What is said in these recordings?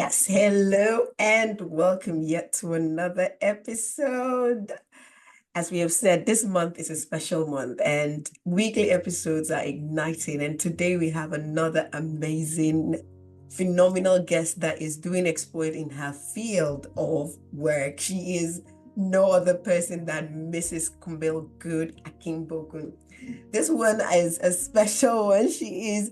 Yes, hello and welcome yet to another episode. As we have said, this month is a special month and weekly episodes are igniting. And today we have another amazing, phenomenal guest that is doing exploit in her field of work. She is no other person than Mrs. Kumbale Goode-Akigbogun. This one is a special one. She is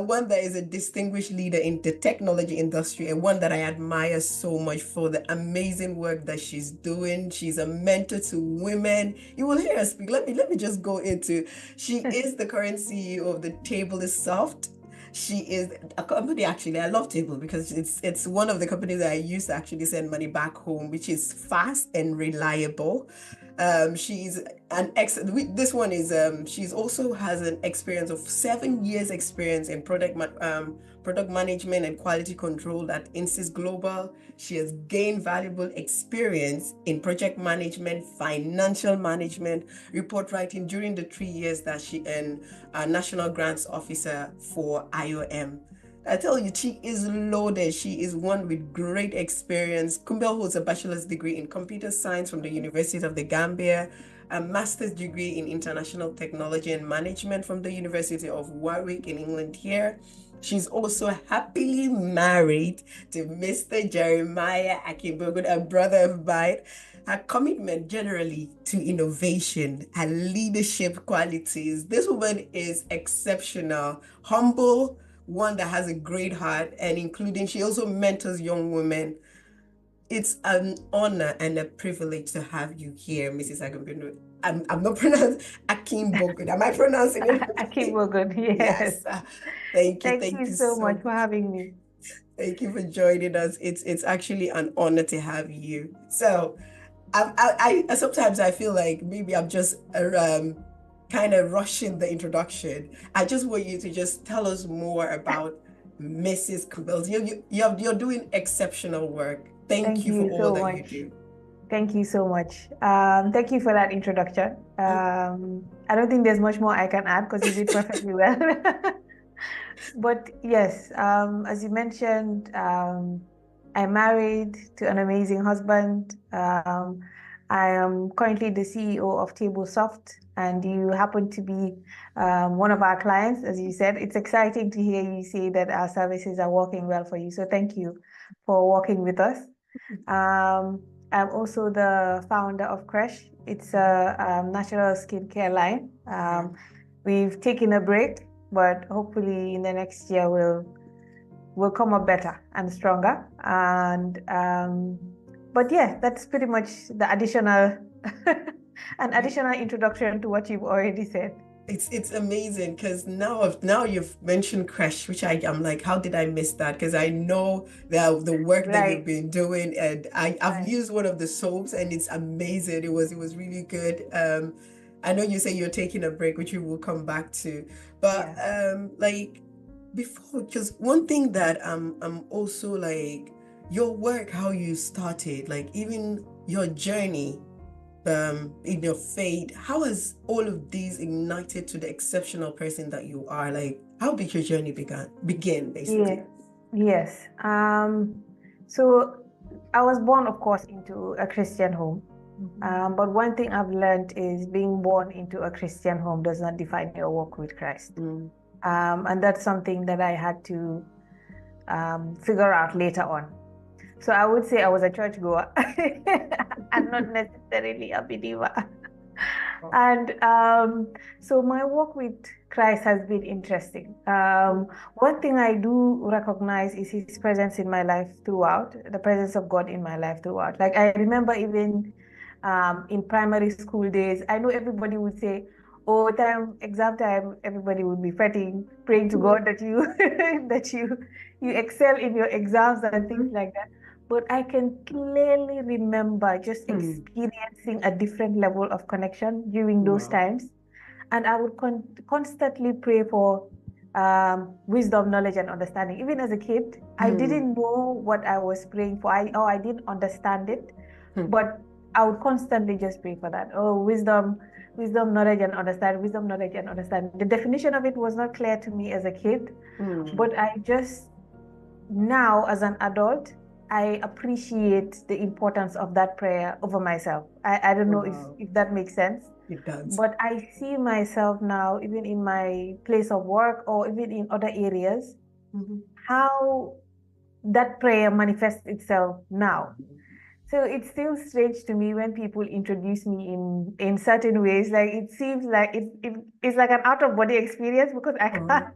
one that is a distinguished leader in the technology industry and one that I admire so much for the amazing work that she's doing. She's a mentor to women. You will hear her speak. Let me just go into. She is the current CEO of the Table is Soft. She is a company, actually. I love Table because it's one of the companies that I use to actually send money back home, which is fast and reliable. She's an this one is she's also has an experience of 7 years experience in product management and quality control at Insys Global. She has gained valuable experience in project management, financial management, report writing during the 3 years that she and national grants officer for IOM. I tell you, she is loaded. She is one with great experience. Kumbel holds a bachelor's degree in computer science from the University of the Gambia, a master's degree in international technology and management from the University of Warwick in England here. She's also happily married to Mr. Jeremiah Akigbogun, a brother of mine. Her commitment generally to innovation, her leadership qualities. This woman is exceptional, humble, one that has a great heart, and including she also mentors young women. It's an honor and a privilege to have you here, Mrs. Akigbogun. I'm not pronouncing Akigbogun. Am I pronouncing it? Akigbogun, yes. Yes. Thank you. Thank you so much for having me. Thank you for joining us. It's actually an honor to have you. So, I sometimes I feel like maybe I'm just kind of rushing the introduction. I just want you to just tell us more about Mrs. Kumbale. You're doing exceptional work. Thank you for all that you do. Thank you so much. Thank you for that introduction. I don't think there's much more I can add because you did perfectly well. But yes, as you mentioned, I'm married to an amazing husband. I am currently the CEO of Tablesoft, and you happen to be one of our clients, as you said. It's exciting to hear you say that our services are working well for you. So thank you for working with us. I'm also the founder of Kresh. It's a natural skincare line. We've taken a break, but hopefully in the next year we'll come up better and stronger. And but yeah, that's pretty much the additional introduction to what you've already said. It's amazing because now you've mentioned Kresh, which I'm like, how did I miss that? Because I know the work that you've been doing, and I've used one of the soaps, and it's amazing. It was really good. I know you say you're taking a break, which we will come back to, but like before, just one thing that I'm also like your work, how you started, like even your journey in your faith. How has all of these ignited to the exceptional person that you are? Like, how did your journey begin basically? Yes. So I was born, of course, into a Christian home. But one thing I've learned is being born into a Christian home does not define your walk with Christ. And that's something that I had to figure out later on. So I would say I was a churchgoer and not necessarily a believer. And so my walk with Christ has been interesting. One thing I do recognize is his presence in my life throughout, the presence of God in my life throughout. Like I remember even in primary school days, I know everybody would say, oh, exam time, everybody would be fretting, praying to God that you that you excel in your exams and things like that. But I can clearly remember just experiencing a different level of connection during those times. And I would constantly pray for wisdom, knowledge, and understanding. Even as a kid, I didn't know what I was praying for. I didn't understand it, but I would constantly just pray for that. Oh, wisdom, knowledge, and understanding. Wisdom, knowledge, and understanding. The definition of it was not clear to me as a kid, but I just now as an adult, I appreciate the importance of that prayer over myself. I don't know Wow. if that makes sense, It does. but I see myself now, even in my place of work or even in other areas, how that prayer manifests itself now. So it's still strange to me when people introduce me in certain ways. Like it seems like it's like an out of body experience because I Oh. can't.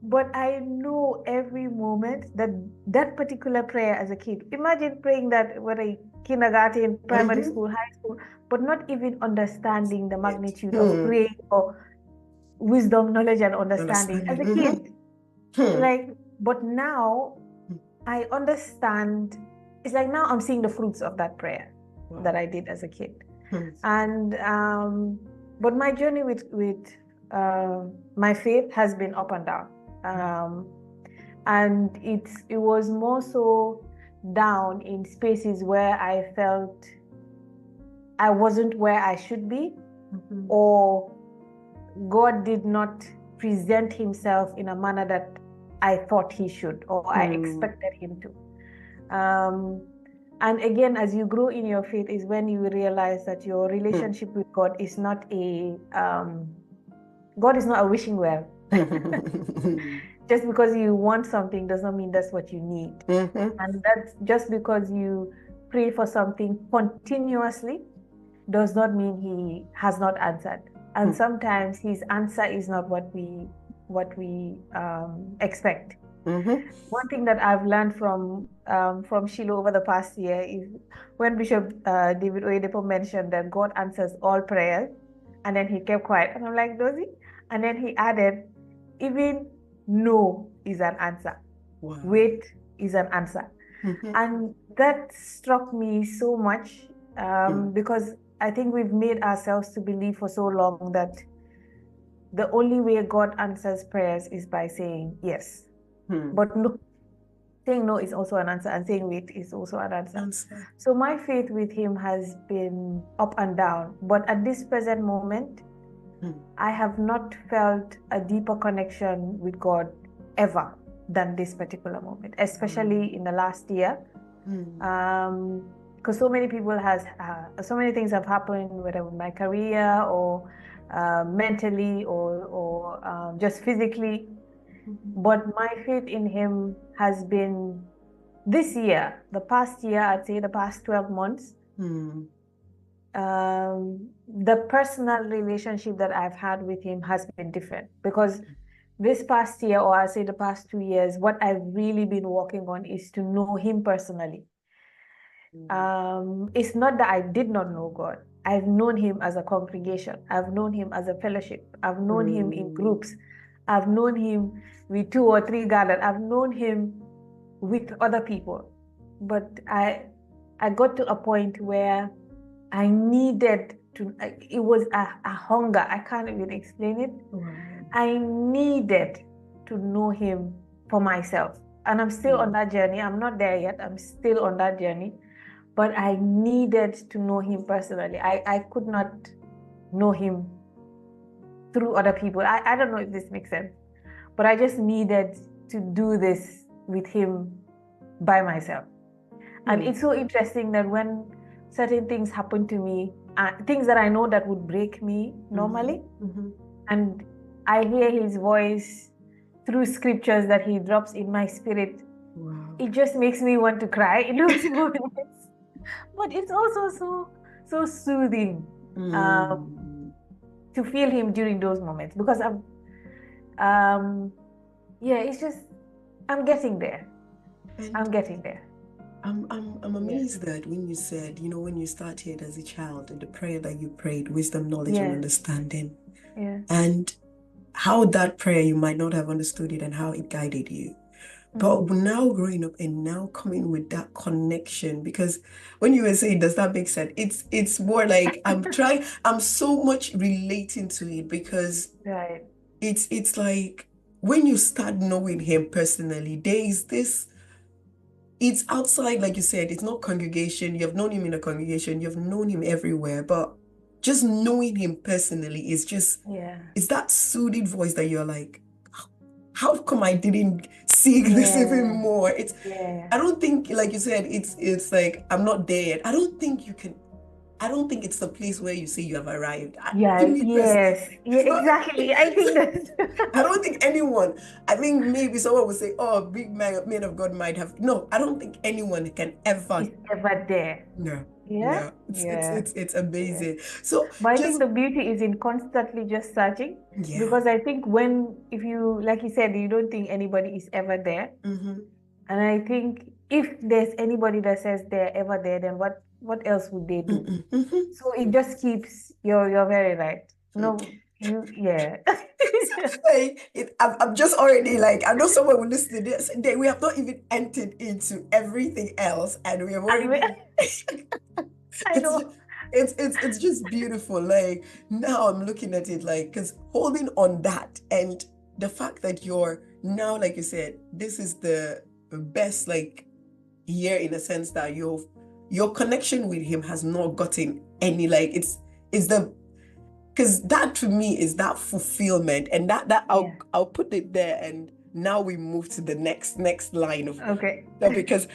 But I know every moment that that particular prayer as a kid. Imagine praying that whether kindergarten, primary school, high school, but not even understanding the magnitude of praying or wisdom, knowledge, and understanding as a kid. Like, but now I understand. It's like now I'm seeing the fruits of that prayer that I did as a kid. And but my journey with my faith has been up and down. And it was more so down in spaces where I felt I wasn't where I should be, or God did not present himself in a manner that I thought he should or I expected him to. And again, as you grow in your faith is when you realize that your relationship with God is not God is not a wishing well. Just because you want something does not mean that's what you need. And that's just because you pray for something continuously does not mean he has not answered. And sometimes his answer is not what we expect. One thing that I've learned from Shiloh over the past year is when Bishop David Oyedepo mentioned that God answers all prayers, and then he kept quiet, and I'm like, does he? And then he added, even no is an answer. Wow. Wait is an answer. And that struck me so much because I think we've made ourselves to believe for so long that the only way God answers prayers is by saying yes. But no, saying no is also an answer, and saying wait is also an answer. So my faith with him has been up and down. But at this present moment, I have not felt a deeper connection with God ever than this particular moment, especially in the last year. Because so many people so many things have happened, whether with my career or mentally or just physically. But my faith in him has been this year, the past year, I'd say the past 12 months. The personal relationship that I've had with him has been different because this past year, or I'd say the past 2 years, what I've really been working on is to know him personally. It's not that I did not know God. I've known him as a congregation. I've known him as a fellowship. I've known him in groups. I've known him with 2 or 3 gathered. I've known him with other people. But I got to a point where I needed to, it was a hunger. I can't even explain it. I needed to know him for myself. And I'm still on that journey. I'm not there yet. I'm still on that journey. But I needed to know him personally. I could not know him through other people. I don't know if this makes sense, but I just needed to do this with him by myself. And it's so interesting that when certain things happen to me, things that I know that would break me normally, and I hear his voice through scriptures that he drops in my spirit, it just makes me want to cry in those moments. But it's also so soothing to feel him during those moments, because it's just, I'm getting there. I'm getting there. I'm amazed that when you said, when you started as a child and the prayer that you prayed, wisdom, knowledge, and understanding, and how that prayer, you might not have understood it and how it guided you. But now growing up and now coming with that connection, because when you were saying, does that make sense? It's more like I'm so much relating to it, because it's like when you start knowing him personally, there is this, it's outside, like you said, it's not congregation. You have known him in a congregation, you've known him everywhere, but just knowing him personally is just, it's that soothing voice that you're like, how come I didn't seek this even Yeah. more. Yeah. I don't think, like you said, it's like I'm not there yet. I don't think it's the place where you say you have arrived. To Yeah. me personally, Yes. Yeah. it's not. Exactly. I think that's I don't think anyone. I think maybe someone would say, "Oh, big man of God might have." No, I don't think anyone can ever. is ever there. No, Yeah. no. Yeah. It's Yeah. amazing. So But I think just the beauty is in constantly just searching, yeah. because I think if you, like you said, you don't think anybody is ever there. Mm-hmm. And I think if there's anybody that says they're ever there, then what else would they do? Mm-hmm. Mm-hmm. So it just keeps, you're very right. No, yeah. I'm just already like, I know someone will listen to this. We have not even entered into everything else, and we have And already. I It's know. it's just beautiful. Like now, I'm looking at it like because holding on that and the fact that you're now, like you said, this is the best like year in a sense that your connection with him has not gotten any like it's the because that to me is that fulfillment and that Yeah. I'll put it there and now we move to the next line of Okay. because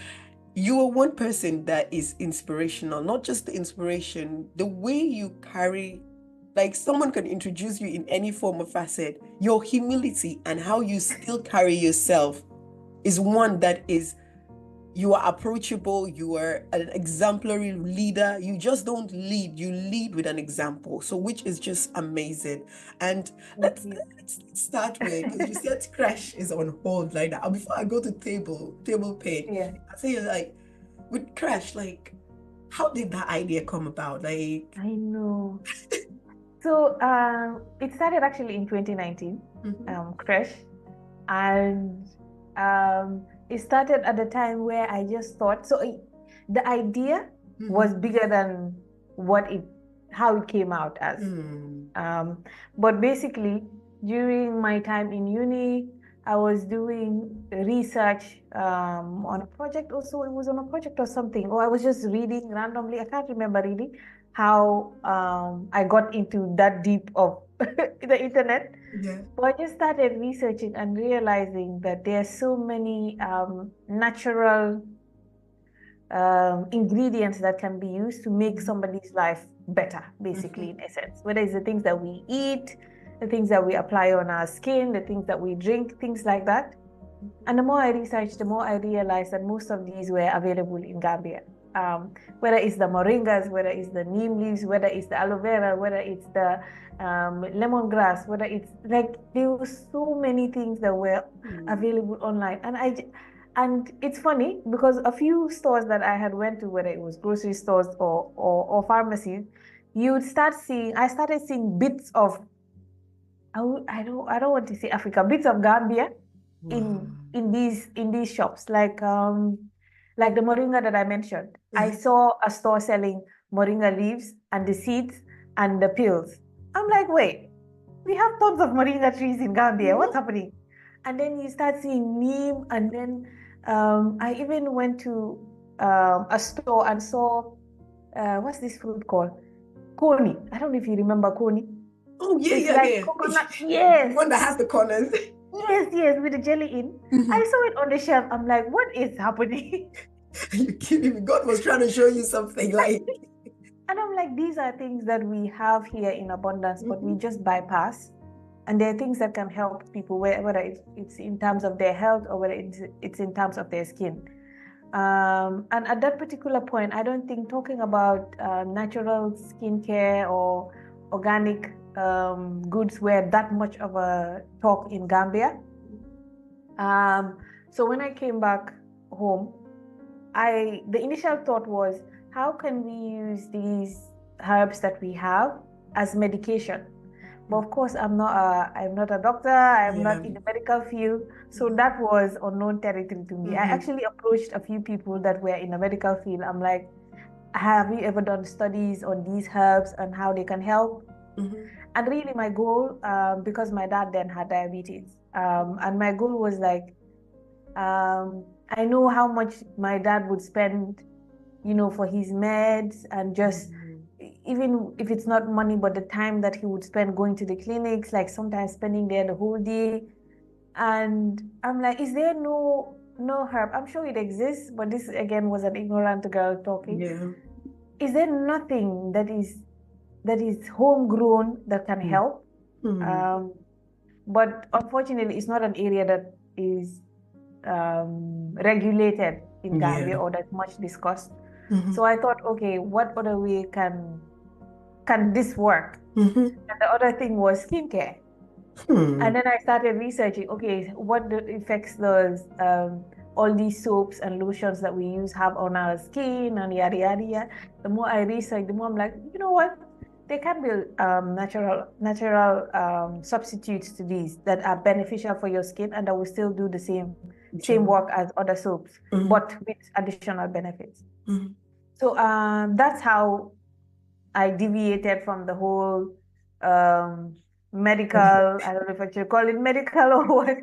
you are one person that is inspirational, not just the inspiration, the way you carry like someone can introduce you in any form of facet, your humility and how you still carry yourself is one that is you are approachable, you are an exemplary leader. You just don't lead, you lead with an example. So which is just amazing. And Thank let's you. let's start with because you said Kresh is on hold like that. Before I go to Taybullpay, Yeah. I say like with Kresh, like how did that idea come about? Like I know. So it started actually in 2019, mhm, Kresh, and it started at the time where I just thought so. The idea was mhm, bigger than how it came out as. mm, But basically, during my time in uni, I was doing research on a project. Also, it was on a project or something, or I was just reading randomly. I can't remember really how I got into that deep of the internet. yeah. But I just started researching and realizing that there are so many natural ingredients that can be used to make somebody's life better, basically, in essence. Whether it's the things that we eat, the things that we apply on our skin, the things that we drink, things like that. And the more I researched, the more I realized that most of these were available in Gambia. Whether it's the moringas, whether it's the neem leaves, whether it's the aloe vera, whether it's the lemongrass, whether it's like there were so many things that were Mm, available online. And it's funny because a few stores that I had went to, whether it was grocery stores or pharmacies, I started seeing bits of I don't want to say Africa, bits of Gambia wow. in these shops, like the moringa that I mentioned. I Yeah. saw a store selling moringa leaves and the seeds and the peels. I'm like, wait, we have tons of moringa trees in Gambia. What's happening? And then you start seeing neem, and then I even went to a store and saw what's this fruit called? Koni. I don't know if you remember koni. Oh yeah, It's yeah, like yeah. coconut. The Yes, one that has the corners. yes, yes, with the jelly in. I Mhm. saw it on the shelf. I'm like, what is happening? You kidding me? God was trying to show you something like And I'm like, these are things that we have here in abundance, but we mhm, just bypass. And there are things that can help people, whether it's in terms of their health or whether it's in terms of their skin. And at that particular point, I don't think talking about natural skincare or organic goods were that much of a talk in Gambia. So when I came back home, the initial thought was, how can we use these herbs that we have as medication? But of course, I'm not a doctor. I'm yeah. not in the medical field, so that was unknown territory to me. I Mhm, actually approached a few people that were in the medical field. I'm like, have you ever done studies on these herbs and how they can help? mhm, And really, my goal, because my dad then had diabetes, and my goal was like, I know how much my dad would spend, for his meds and just mhm, even if it's not money, but the time that he would spend going to the clinics, like sometimes spending there the whole day. And I'm like, is there no herb? I'm sure it exists, but this again was an ignorant girl talking. Yeah. Is there nothing that is homegrown that can help? But unfortunately, it's not an area that is regulated in Gambia or that's much discussed. So I thought, okay, what other way can this work? And the other thing was skincare. And then I started researching, okay, what the effects does all these soaps and lotions that we use have on our skin and yada yada yada. The more I research, the more I'm like, you know what? There can be natural substitutes to these that are beneficial for your skin and that will still do the same work as other soaps, but with additional benefits. So that's how I deviated from the whole medical, I don't know if I should call it medical or what.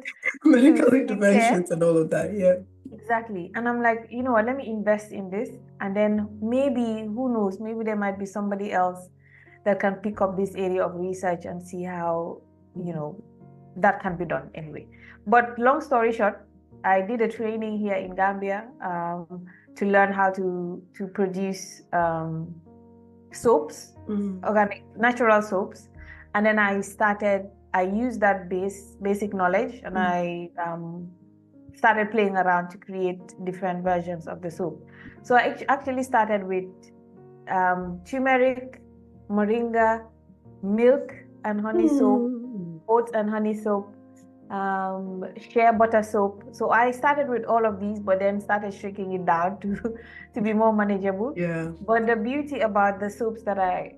Medical interventions and all of that, yeah. Exactly. And I'm like, you know what, let me invest in this. And then maybe, who knows, maybe there might be somebody else that can pick up this area of research and see how, that can be done anyway. But long story short, I did a training here in Gambia to learn how to produce soaps, organic, natural soaps. And then I used that basic knowledge and I started playing around to create different versions of the soap. So I actually started with turmeric, moringa, milk and honey soap, oats and honey soap, shea butter soap. So I started with all of these, but then started shrinking it down to be more manageable. Yeah. But the beauty about the soaps that I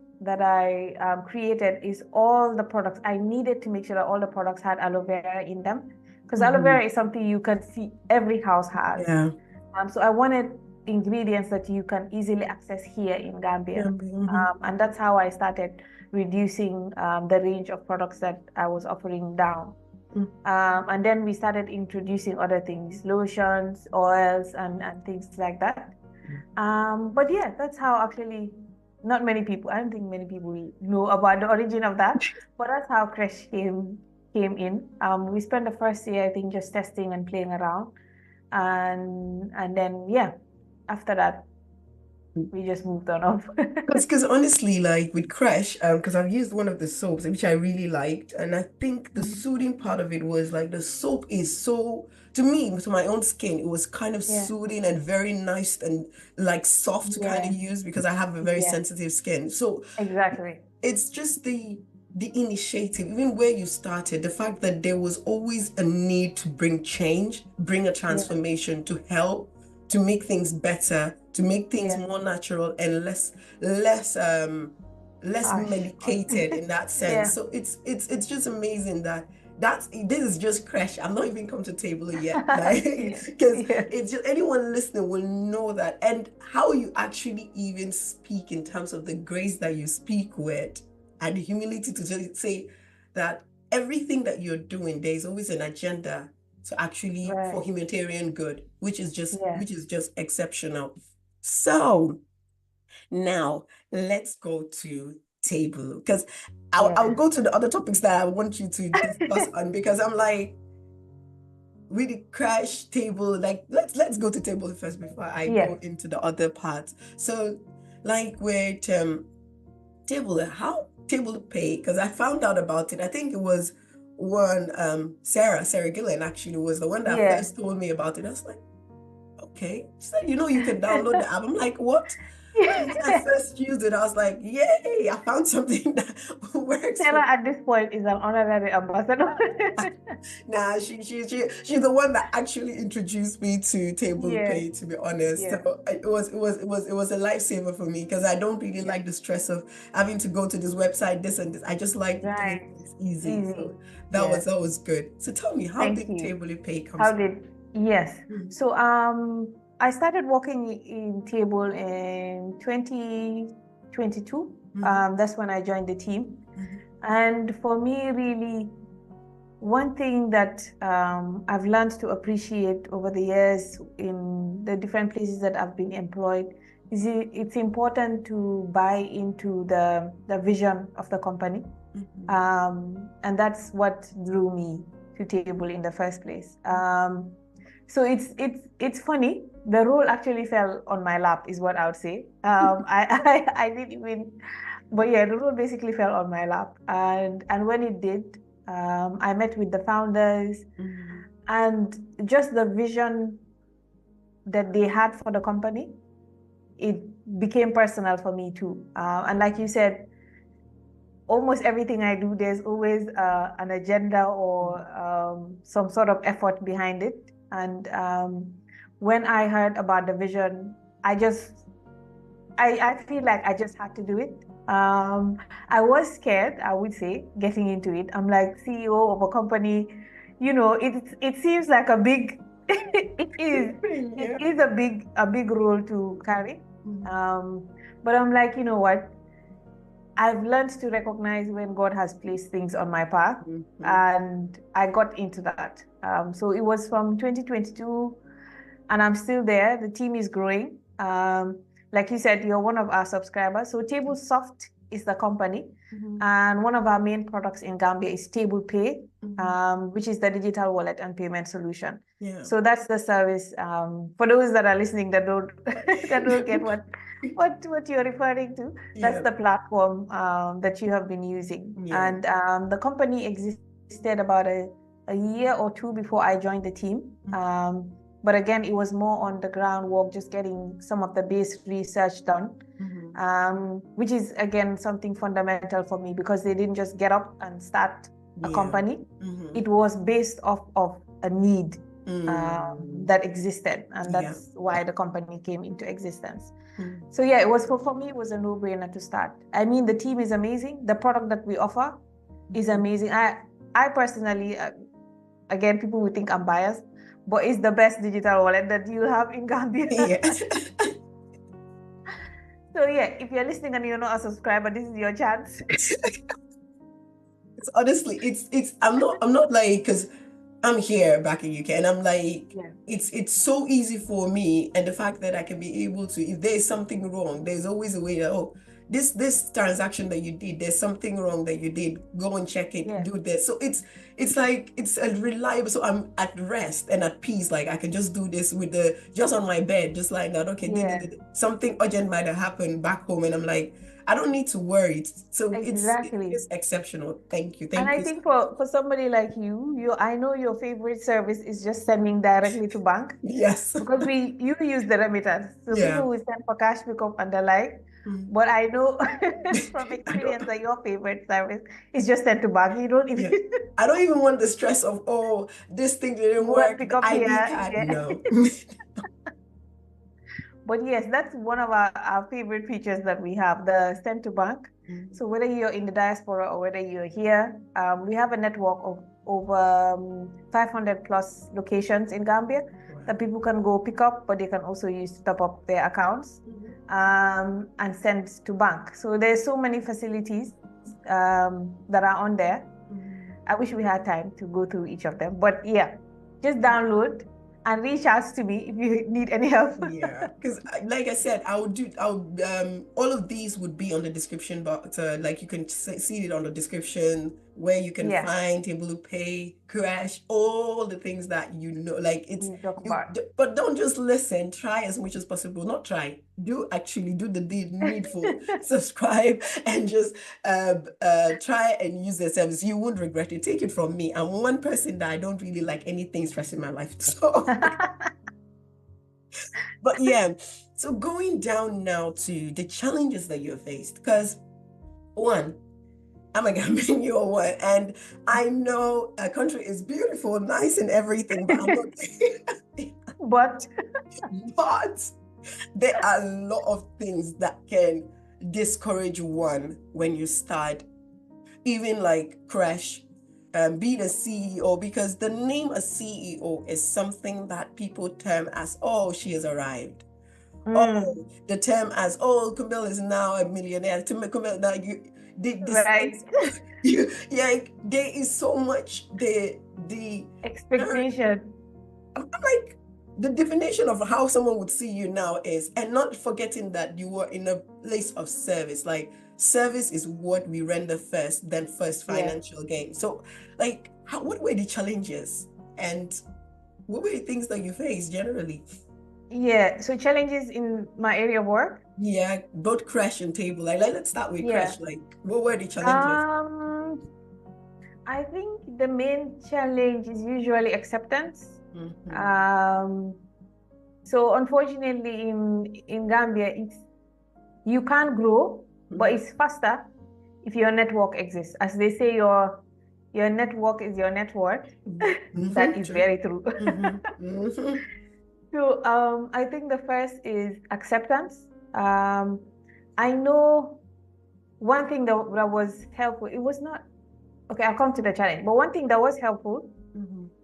created is all the products. I needed to make sure that all the products had aloe vera in them, because aloe vera is something you can see every house has. Yeah. So I wanted ingredients that you can easily access here in Gambia. And that's how I started reducing the range of products that I was offering down. And then we started introducing other things, lotions, oils, and things like that. But yeah, that's how actually, not many people, I don't think many people know about the origin of that, but that's how Kresh came in. We spent the first year, I think, just testing and playing around. And then, yeah, after that, we just moved on off. Because honestly, like with Kresh, because I've used one of the soaps which I really liked, and I think the soothing part of it was like the soap is so, to me, to my own skin, it was kind of soothing and very nice and like soft to kind of use because I have a very sensitive skin. So exactly, it's just the initiative, even where you started, the fact that there was always a need to bring change, bring a transformation to help, to make things better, to make things more natural and less medicated in that sense. So it's just amazing that this is just Kresh. I'm not even come to table yet, like, because it's just, anyone listening will know that, and how you actually even speak in terms of the grace that you speak with and the humility to just say that everything that you're doing, there's always an agenda to actually for humanitarian good, which is just exceptional. So now let's go to table, because I'll go to the other topics that I want you to discuss on, because I'm like, really crash table, like let's go to table first before I go into the other parts. So like with Taybullpay, because I found out about it, I think it was one Sarah Gillen actually was the one that first told me about it. I was like, okay. She said, you can download the app. I'm like, what? And when I first used it, I was like, yay, I found something that works. Sarah at this point is an honorary ambassador. Nah, she's the one that actually introduced me to Taybullpay, to be honest. So it was a lifesaver for me, because I don't really like the stress of having to go to this website, this and this. I just like doing things easy. So that was good. So tell me, how did Taybullpay come? Yes. So I started working in Table in 2022. That's when I joined the team. And for me, really, one thing that I've learned to appreciate over the years in the different places that I've been employed is it's important to buy into the vision of the company. And that's what drew me to Table in the first place. So it's funny. The role actually fell on my lap, is what I would say. I didn't even, but yeah, the role basically fell on my lap, and when it did, I met with the founders, and just the vision that they had for the company, it became personal for me too. And like you said, almost everything I do, there's always an agenda or some sort of effort behind it. And when I heard about the vision, I feel like I just had to do it. I was scared, I would say, getting into it. I'm like CEO of a company, it seems like a big, it is a big role to carry. But I'm like, you know what? I've learned to recognize when God has placed things on my path, and I got into that. So it was from 2022, and I'm still there. The team is growing. Like you said, you're one of our subscribers. So Tablesoft is the company, and one of our main products in Gambia is Taybullpay, which is the digital wallet and payment solution. Yeah. So that's the service. For those that are listening that don't get what you're referring to, that's the platform that you have been using. And the company existed about a year or two before I joined the team. But again, it was more on the groundwork, just getting some of the base research done, which is, again, something fundamental for me, because they didn't just get up and start a company. It was based off of a need that existed, and that's why the company came into existence. So yeah, it was for me, it was a no-brainer to start. I mean, the team is amazing. The product that we offer is amazing. I personally, again, people will think I'm biased, but it's the best digital wallet that you have in Gambia. Yes. So yeah, if you're listening and you're not a subscriber, this is your chance. Honestly, it's I'm not like, because I'm here back in UK, and I'm like, it's so easy for me, and the fact that I can be able to, if there's something wrong, there's always a way that, oh, this transaction that you did, there's something wrong that you did, go and check it, do this. So it's like, it's a reliable, so I'm at rest and at peace, like I can just do this with just on my bed, just like that. Okay, something urgent might have happened back home, and I'm like, I don't need to worry. So it's exceptional. Thank you. And I think for somebody like you, I know your favorite service is just sending directly to bank. Yes. Because you use the remittance. So people will send for cash pickup and the like. But I know from experience that your favorite service is just sent to bank. You don't even I don't even want the stress of, oh, this thing didn't work. Pick up ID here. card. No. But yes, that's one of our favorite features that we have, the send to bank. So whether you're in the diaspora or whether you're here, we have a network of over 500 plus locations in Gambia that people can go pick up, but they can also use to top up their accounts and send to bank. So there's so many facilities that are on there. I wish we had time to go through each of them, but yeah, just download and reach out to me if you need any help. Yeah, because like I said, all of these would be on the description box. Like you can see it on the description, where you can find Taybullpay, Kresh, all the things that like it's. But don't just listen. Try as much as possible. Not try. Actually do the needful. Subscribe and just try and use the service. You won't regret it. Take it from me. I'm one person that I don't really like anything stressing my life. So. But yeah, so going down now to the challenges that you've faced, because one, I'm a Gambian, you're one, and I know a country is beautiful, nice and everything, but I'm not but there are a lot of things that can discourage one when you start, even like Kresh, being a CEO, because the name a CEO is something that people term as, oh, she has arrived. Oh, the term as, oh, Kumbale is now a millionaire. To make Kumbale now, there is so much the expectation. I'm like, the definition of how someone would see you now is, and not forgetting that you were in a place of service. Like, service is what we render first, then first financial gain. So like what were the challenges and what were the things that you faced generally? Yeah, so challenges in my area of work. Yeah, both Kresh and Table. Let's start with Yeah. Kresh. Like, what were the challenges? I think the main challenge is usually acceptance. Mm-hmm. So unfortunately in Gambia, you can't grow, but it's faster if your network exists. As they say, your network is your net worth. That is True. very true. Mm-hmm. So I think the first is acceptance. I know one thing that was helpful, it was not, okay, I'll come to the challenge, but one thing that was helpful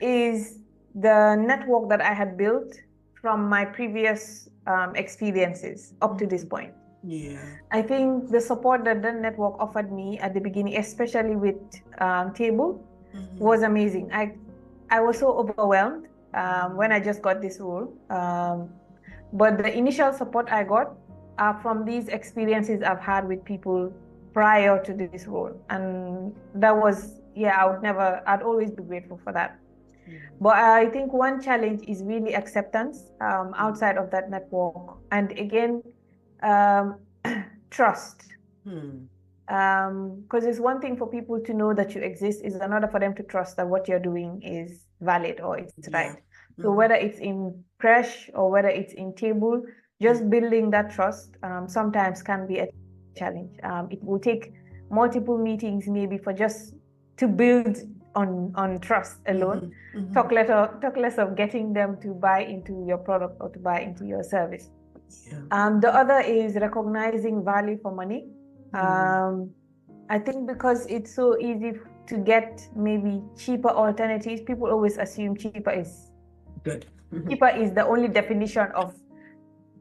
is the network that I had built from my previous experiences up to this point. Yeah. I think the support that the network offered me at the beginning, especially with Table, was amazing. I was so overwhelmed when I just got this role. But the initial support I got from these experiences I've had with people prior to this role. And that was, I'd always be grateful for that. But I think one challenge is really acceptance outside of that network. And again, trust. Because it's one thing for people to know that you exist, is another for them to trust that what you're doing is valid or it's right. So whether it's in Kresh or whether it's in Table, just building that trust sometimes can be a challenge. It will take multiple meetings maybe for just to build on trust alone. Talk less of getting them to buy into your product or to buy into your service. The other is recognizing value for money. I think because it's so easy to get maybe cheaper alternatives, people always assume cheaper is good. Cheaper is the only definition of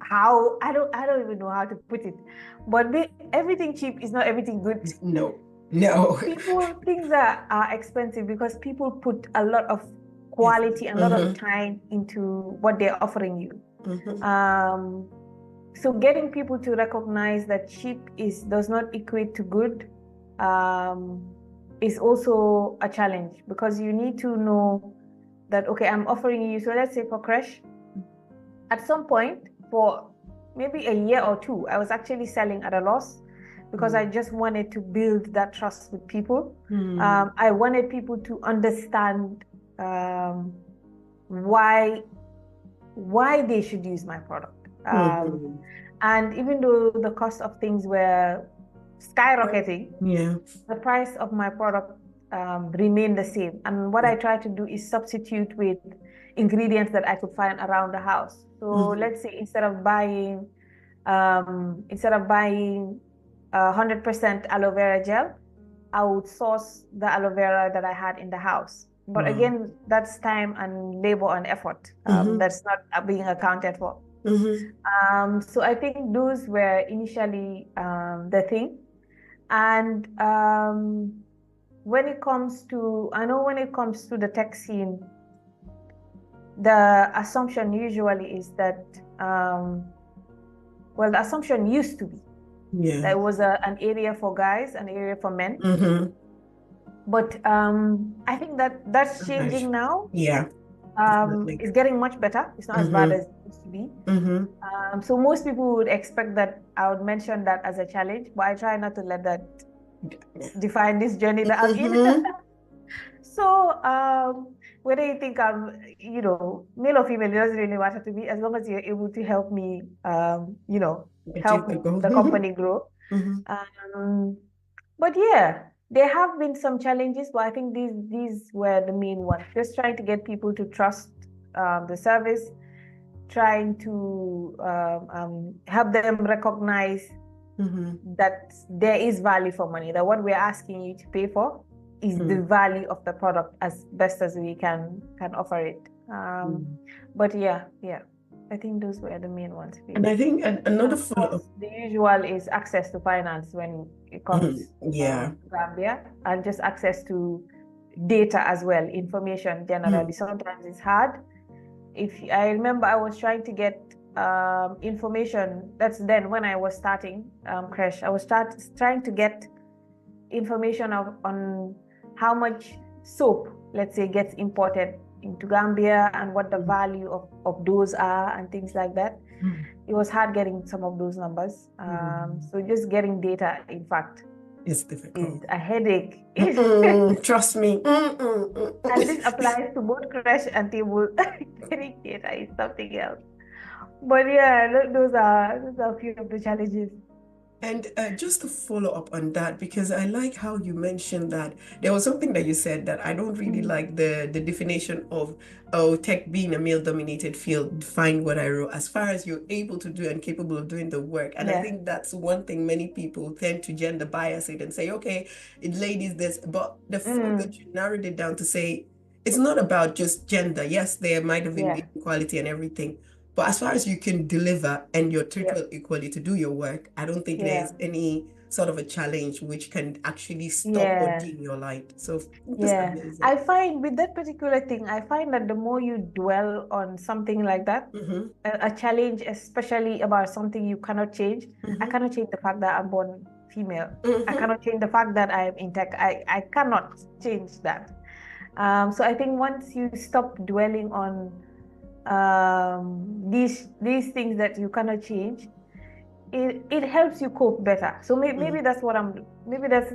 how, I don't even know how to put it, but everything cheap is not everything good. No. People think that are expensive because people put a lot of quality and a lot of time into what they're offering you. So getting people to recognize that cheap does not equate to good is also a challenge, because you need to know that, okay, I'm offering you, so let's say for Kresh, at some point for maybe a year or two, I was actually selling at a loss because I just wanted to build that trust with people. I wanted people to understand why they should use my product. And even though the cost of things were skyrocketing, the price of my product remained the same. And what I try to do is substitute with ingredients that I could find around the house. So let's say instead of buying 100% aloe vera gel, I would source the aloe vera that I had in the house. But again, that's time and labor and effort. That's not being accounted for. So I think those were initially the thing. And when it comes to the tech scene, the assumption usually is that, the assumption used to be that it was an area for guys, an area for men. But I think that's changing now. It's getting much better. It's not as bad as it used to be. So most people would expect that I would mention that as a challenge, but I try not to let that define this journey that I'm in. So whether you think I'm, male or female, it doesn't really matter to me, as long as you're able to help me, help the company grow. But yeah, there have been some challenges, but I think these were the main ones. Just trying to get people to trust the service, trying to help them recognize that there is value for money, that what we're asking you to pay for is the value of the product as best as we can offer it. But yeah, I think those were the main ones. And I think another follow-up, the usual is access to finance when it comes to Gambia, and just access to data as well, information generally. Sometimes it's hard. If I remember, I was trying to get information. That's then when I was starting Kresh. I was trying to get information on how much soap let's say, gets imported into Gambia and what the value of those are and things like that. It was hard getting some of those numbers. So just getting data, in fact, it's difficult. is a headache. Trust me. And this applies to both Kresh and Table. Getting data is something else. But yeah, those are a few of the challenges. And just to follow up on that, because I like how you mentioned that there was something that you said that I don't really like the definition of, oh, tech being a male-dominated field, define what I wrote, as far as you're able to do and capable of doing the work. And I think that's one thing many people tend to gender bias it and say, okay, it ladies this, but the fact that you narrowed it down to say, it's not about just gender. Yes, there might have been inequality and everything, but as far as you can deliver and you're treated equally to do your work, I don't think there's any sort of a challenge which can actually stop or dim your light. So that's amazing. I find with that particular thing, I find that the more you dwell on something like that, a challenge, especially about something you cannot change. I cannot change the fact that I'm born female. I cannot change the fact that I am in tech. I cannot change that. So I think once you stop dwelling on these things that you cannot change, it helps you cope better. So maybe that's what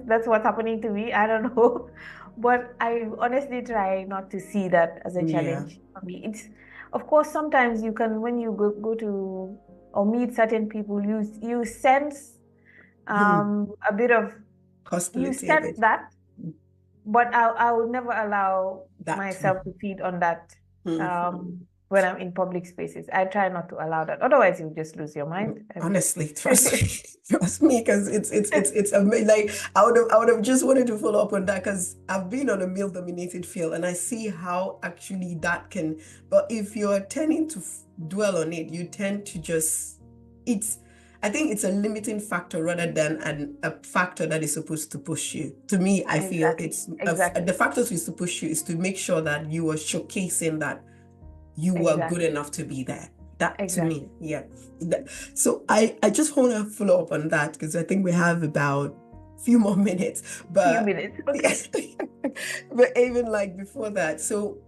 that's what's happening to me. I don't know. But I honestly try not to see that as a challenge for me. It's, of course, sometimes you can, when you go to or meet certain people, you sense a bit of hostility. You sense that, but I will never allow myself to feed on that when I'm in public spaces. I try not to allow that. Otherwise, you just lose your mind. Honestly, trust me, because it's amazing. Like I would have just wanted to follow up on that because I've been on a male-dominated field and I see how actually that can. But if you're tending to dwell on it, you tend to just I think it's a limiting factor rather than a factor that is supposed to push you. To me, I feel it's the factor that is to push you is to make sure that you are showcasing that you are good enough to be there. That to me, so I just want to follow up on that because I think we have about a few more minutes. But but even like before that, so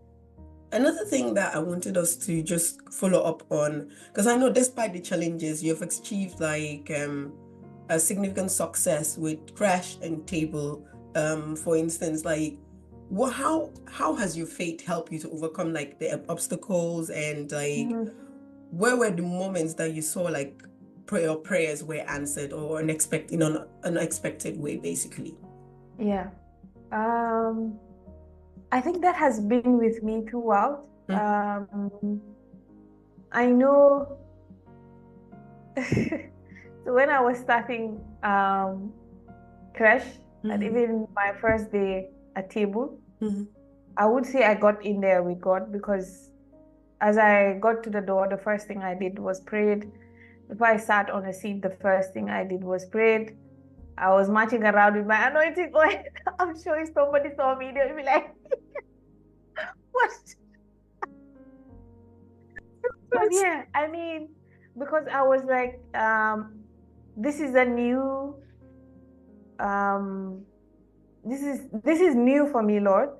another thing that I wanted us to just follow up on, because I know despite the challenges, you've achieved like a significant success with Kresh and Table. For instance, like how has your faith helped you to overcome like the obstacles, and like where were the moments that you saw like prayers were answered or in an unexpected way, basically? I think that has been with me throughout. I know so when I was starting Kresh, and even my first day at Table, I would say I got in there with God, because as I got to the door, the first thing I did was prayed. If I sat on a seat, the first thing I did was prayed. I was marching around with my anointing oil. I'm sure if somebody saw me, they'll be like, what? But yeah, I mean, because I was like, this is a new, this is new for me, Lord.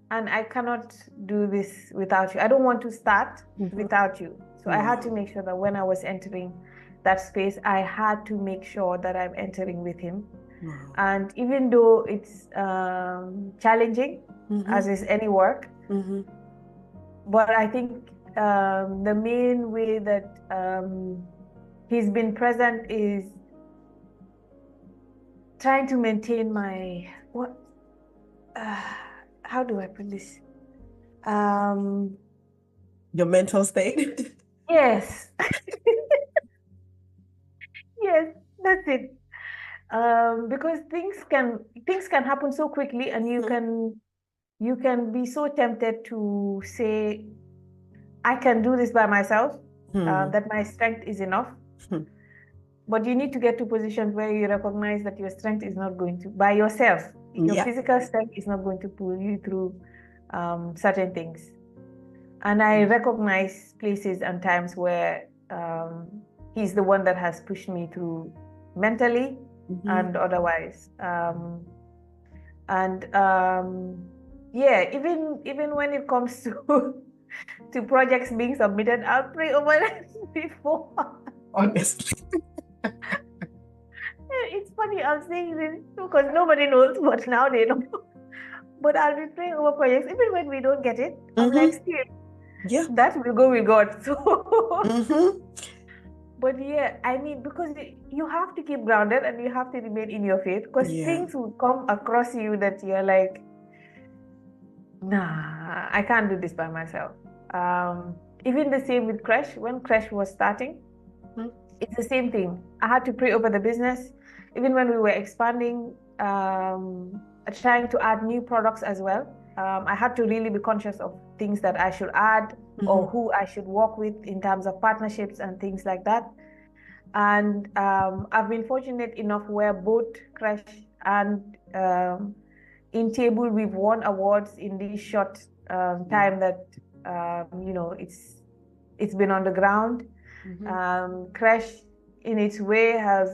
And I cannot do this without you. I don't want to start without you. So I had to make sure that when I was entering that space, I had to make sure that I'm entering with him. And even though it's challenging, as is any work, but I think the main way that he's been present is trying to maintain my how do I put this? Your mental state. Yes. Yes, that's it. Because things can happen so quickly, and you can be so tempted to say, I can do this by myself, that my strength is enough. But you need to get to positions where you recognize that your strength is not going to, by yourself, your physical strength is not going to pull you through certain things. And I recognize places and times where he's the one that has pushed me through mentally and otherwise. yeah, even when it comes to to projects being submitted, I'll pray over them before. Honestly. It's funny, I'm saying this because nobody knows, but now they know. But I'll be praying over projects, even when we don't get it. I'm like, still, Yeah. that will go with God. So, Mm-hmm. but yeah, I mean, because you have to keep grounded and you have to remain in your faith because Yeah. things will come across you that you're like, nah, I can't do this by myself. Even the same with Kresh. When Kresh was starting, it's the same thing. I had to pray over the business. Even when we were expanding, trying to add new products as well, I had to really be conscious of things that I should add or who I should work with in terms of partnerships and things like that. And I've been fortunate enough where both Kresh and in Table we've won awards in this short time that it's been on the ground. Kresh, in its way, has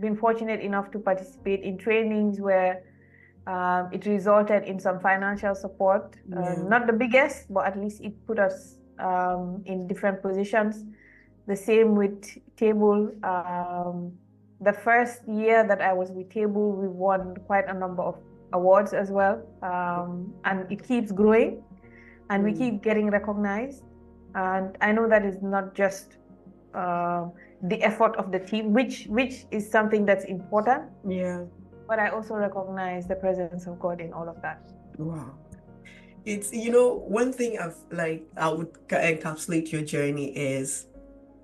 been fortunate enough to participate in trainings where it resulted in some financial support. Not the biggest, but at least it put us in different positions. The same with Table. The first year that I was with Table, we won quite a number of awards as well. And it keeps growing and we keep getting recognized. And I know that is not just the effort of the team, which is something that's important. Yeah. But I also recognize the presence of God in all of that. Wow. It's, one thing I would encapsulate your journey is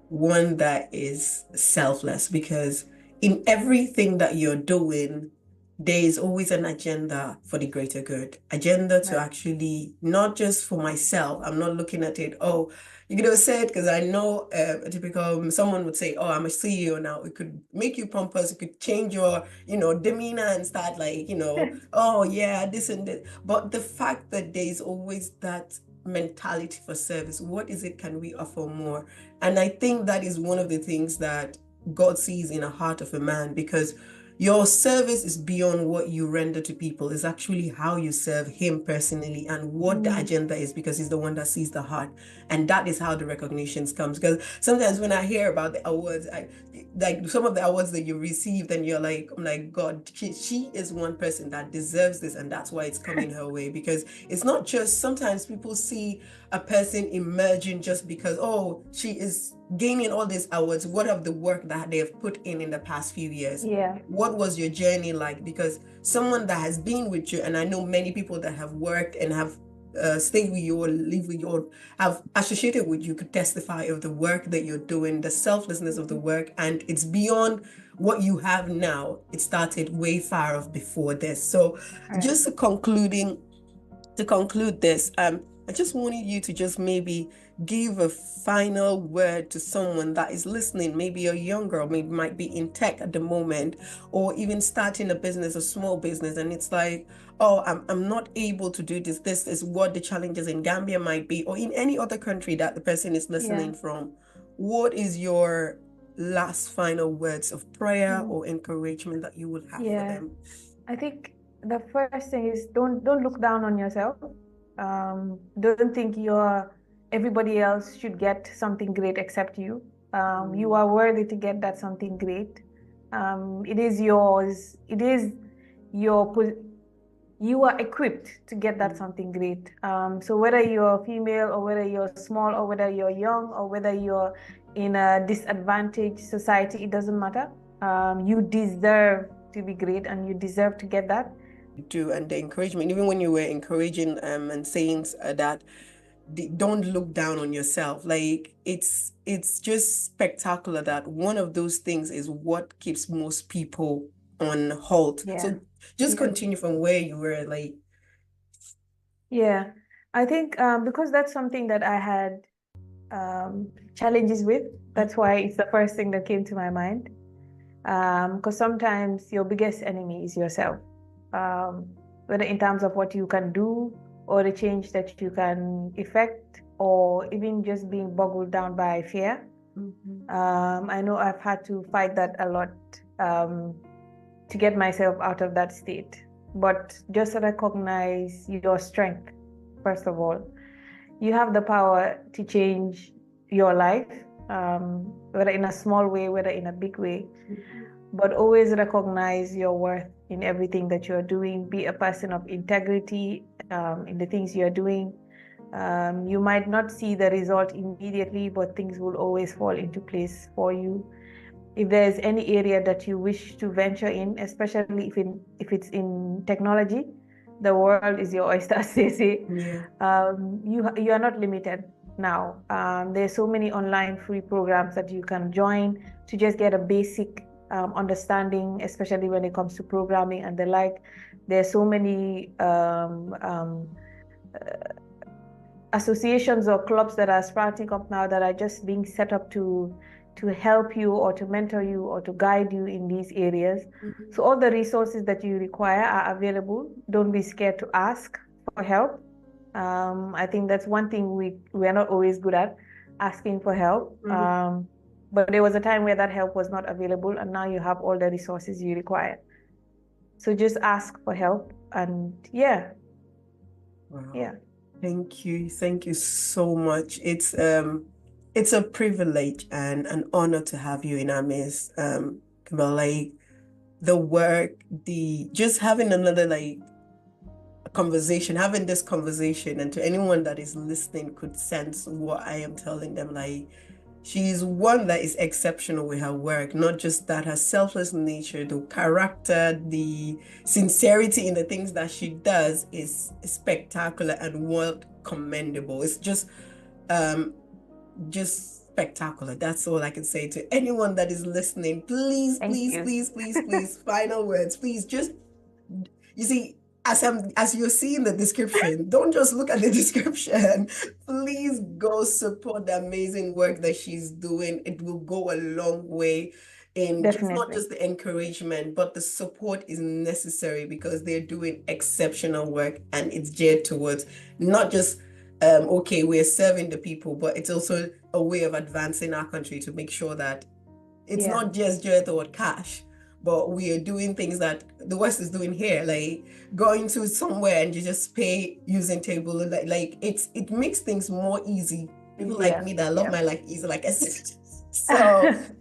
one that is selfless, because in everything that you're doing, there is always an agenda for the greater good. Agenda to actually, not just for myself. I'm not looking at it, oh, you could have said, because I know a typical, someone would say, oh, I'm a CEO now. It could make you pompous. It could change your, demeanor and start like, oh, yeah, this and this. But the fact that there is always that mentality for service, what is it can we offer more? And I think that is one of the things that God sees in the heart of a man, because your service is beyond what you render to people. It's actually how you serve him personally and what the agenda is, because he's the one that sees the heart. And that is how the recognitions comes. Because sometimes when I hear about the awards, like some of the awards that you received, and I'm like, God, she is one person that deserves this, and that's why it's coming her way. Because it's not just, sometimes people see a person emerging just because, oh, she is gaining all these awards. What of the work that they have put in the past few years? Yeah. What was your journey like? Because someone that has been with you, and I know many people that have worked and have stayed with you or live with you or have associated with you, could testify of the work that you're doing, the selflessness of the work, and it's beyond what you have now. It started way far off before this. So just to conclude this, I just wanted you to just maybe give a final word to someone that is listening, maybe a young girl, maybe might be in tech at the moment, or even starting a business, a small business, and it's like, oh, I'm not able to do this. This is what the challenges in Gambia might be, or in any other country that the person is listening from. What is your last final words of prayer or encouragement that you would have for them? I think the first thing is don't look down on yourself. Don't think everybody else should get something great except you. You are worthy to get that something great. It is yours. It is you are equipped to get that something great. So whether you're female or whether you're small or whether you're young or whether you're in a disadvantaged society, it doesn't matter. You deserve to be great and you deserve to get that. Do, and the encouragement, even when you were encouraging and saying that don't look down on yourself, like it's just spectacular that one of those things is what keeps most people on halt. So just continue from where you were, like. I think because that's something that I had challenges with, that's why it's the first thing that came to my mind. Because sometimes your biggest enemy is yourself, whether in terms of what you can do or the change that you can effect, or even just being boggled down by fear. I know I've had to fight that a lot to get myself out of that state. but just recognize your strength, first of all. You have the power to change your life, whether in a small way, whether in a big way, but always recognize your worth in everything that you're doing. Be a person of integrity in the things you're doing. You might not see the result immediately, but things will always fall into place for you. If there's any area that you wish to venture in, especially if it's in technology, the world is your oyster, as they say. Yeah. You are not limited now. There's so many online free programs that you can join to just get a basic understanding, especially when it comes to programming and the like. There's so many associations or clubs that are sprouting up now that are just being set up to help you or to mentor you or to guide you in these areas. So all the resources that you require are available. Don't be scared to ask for help. I think that's one thing we are not always good at, asking for help. But there was a time where that help was not available, and now you have all the resources you require. So just ask for help, and yeah. Wow. Yeah. Thank you so much. It's a privilege and an honor to have you in our midst, Kumbale. The work, just having another conversation, having this conversation, and to anyone that is listening could sense what I am telling them. She's one that is exceptional with her work, not just that, her selfless nature, the character, the sincerity in the things that she does is spectacular and world commendable. It's just spectacular. That's all I can say to anyone that is listening. Please, final words. Please, just, you see, as you're seeing the description, don't just look at the description. Please go support the amazing work that she's doing. It will go a long way in just not just the encouragement, but the support is necessary because they're doing exceptional work, and it's geared towards not just okay, we're serving the people, but it's also a way of advancing our country to make sure that it's not just geared toward cash, but we are doing things that the West is doing here, like going to somewhere and you just pay using table, it makes things more easy. People like me that love my life easy, like I said. So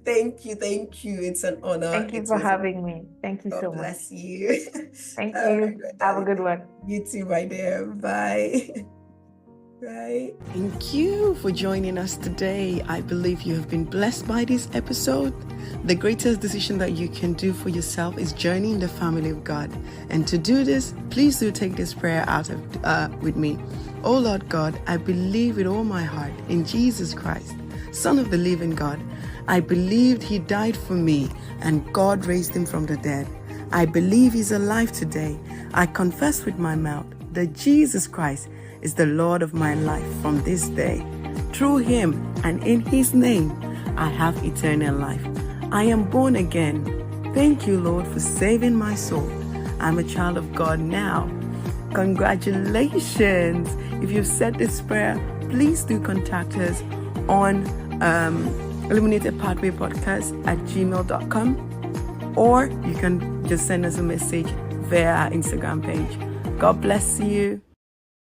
thank you. It's an honor. Thank you for having me. Thank you so much. God bless you. Thank you. Have a good one. You too, my dear. Bye. Right. Thank you for joining us today. I believe you have been blessed by this episode. The greatest decision that you can do for yourself is journey in the family of God. And to do this, please do take this prayer out with me. Oh Lord God, I believe with all my heart in Jesus Christ, Son of the living God. I believed he died for me and God raised him from the dead. I believe he's alive today. I confess with my mouth that Jesus Christ is the Lord of my life from this day. Through him and in his name, I have eternal life. I am born again. Thank you, Lord, for saving my soul. I'm a child of God now. Congratulations. If you've said this prayer, please do contact us on illuminatedpathwaypodcast@gmail.com, or you can just send us a message via our Instagram page. God bless you.